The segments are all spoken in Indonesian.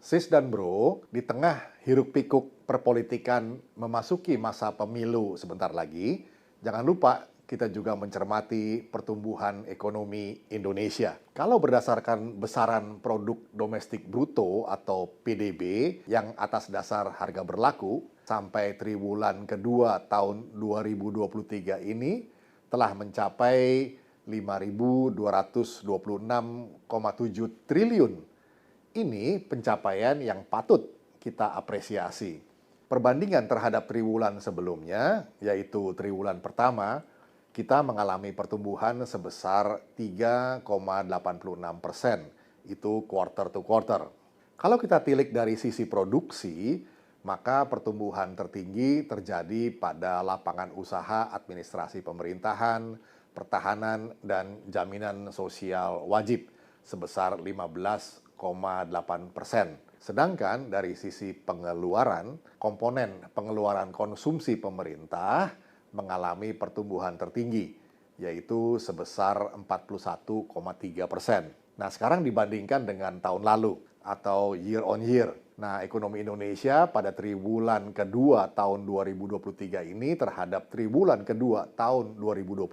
Sis dan bro, di tengah hiruk-pikuk perpolitikan memasuki masa pemilu sebentar lagi, jangan lupa kita juga mencermati pertumbuhan ekonomi Indonesia. Kalau berdasarkan besaran produk domestik bruto atau PDB yang atas dasar harga berlaku, sampai triwulan kedua tahun 2023 ini telah mencapai 5.226,7 triliun. Ini pencapaian yang patut kita apresiasi. Perbandingan terhadap triwulan sebelumnya, yaitu triwulan pertama, kita mengalami pertumbuhan sebesar 3,86%. Itu quarter to quarter. Kalau kita tilik dari sisi produksi, maka pertumbuhan tertinggi terjadi pada lapangan usaha administrasi pemerintahan, pertahanan, dan jaminan sosial wajib sebesar 15,8%. Sedangkan dari sisi pengeluaran, komponen pengeluaran konsumsi pemerintah mengalami pertumbuhan tertinggi, yaitu sebesar 41,3%. Nah, sekarang dibandingkan dengan tahun lalu atau year on year. Nah, ekonomi Indonesia pada triwulan kedua tahun 2023 ini terhadap triwulan kedua tahun 2022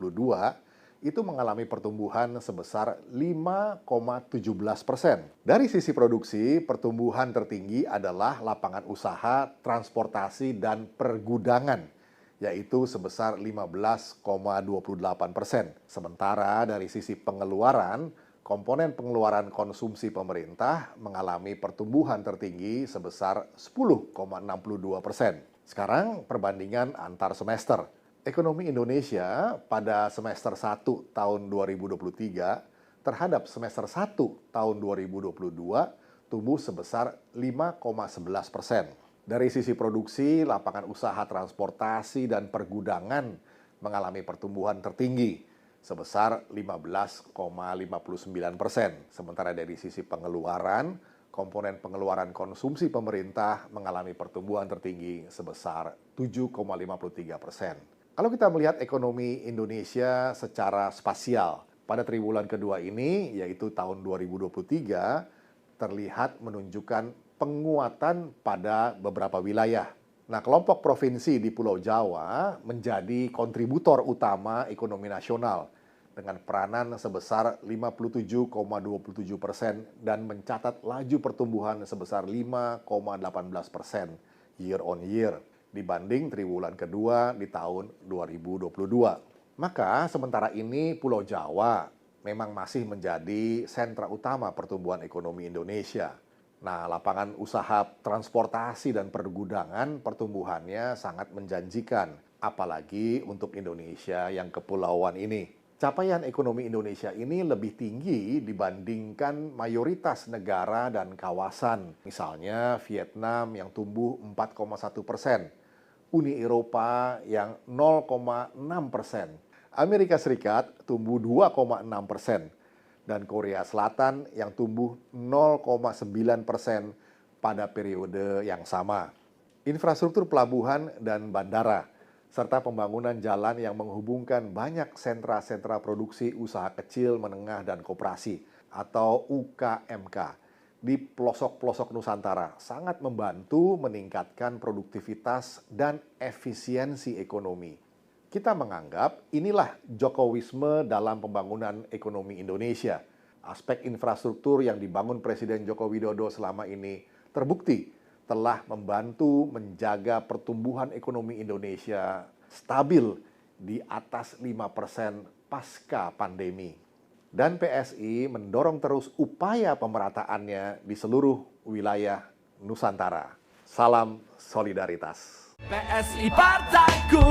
itu mengalami pertumbuhan sebesar 5,17%. Dari sisi produksi, pertumbuhan tertinggi adalah lapangan usaha, transportasi, dan pergudangan, yaitu sebesar 15,28%. Sementara dari sisi pengeluaran, komponen pengeluaran konsumsi pemerintah mengalami pertumbuhan tertinggi sebesar 10,62%. Sekarang perbandingan antar semester. Ekonomi Indonesia pada semester 1 tahun 2023 terhadap semester 1 tahun 2022 tumbuh sebesar 5,11%. Dari sisi produksi, lapangan usaha transportasi dan pergudangan mengalami pertumbuhan tertinggi sebesar 15,59%. Sementara dari sisi pengeluaran, komponen pengeluaran konsumsi pemerintah mengalami pertumbuhan tertinggi sebesar 7,53%. Kalau kita melihat ekonomi Indonesia secara spasial, pada triwulan kedua ini, yaitu tahun 2023, terlihat menunjukkan penguatan pada beberapa wilayah. Nah, kelompok provinsi di Pulau Jawa menjadi kontributor utama ekonomi nasional dengan peranan sebesar 57,27% dan mencatat laju pertumbuhan sebesar 5,18% year on year dibanding triwulan kedua di tahun 2022. Maka sementara ini Pulau Jawa memang masih menjadi sentra utama pertumbuhan ekonomi Indonesia. Nah, lapangan usaha transportasi dan pergudangan pertumbuhannya sangat menjanjikan, apalagi untuk Indonesia yang kepulauan ini. Capaian ekonomi Indonesia ini lebih tinggi dibandingkan mayoritas negara dan kawasan. Misalnya Vietnam yang tumbuh 4,1%, Uni Eropa yang 0,6%, Amerika Serikat tumbuh 2,6%, dan Korea Selatan yang tumbuh 0,9% pada periode yang sama. Infrastruktur pelabuhan dan bandara, serta pembangunan jalan yang menghubungkan banyak sentra-sentra produksi usaha kecil, menengah, dan koperasi atau UKMK di pelosok-pelosok Nusantara sangat membantu meningkatkan produktivitas dan efisiensi ekonomi. Kita menganggap inilah Jokowisme dalam pembangunan ekonomi Indonesia. Aspek infrastruktur yang dibangun Presiden Joko Widodo selama ini terbukti telah membantu menjaga pertumbuhan ekonomi Indonesia stabil di atas 5% pasca pandemi. Dan PSI mendorong terus upaya pemerataannya di seluruh wilayah Nusantara. Salam solidaritas. PSI Partaiku.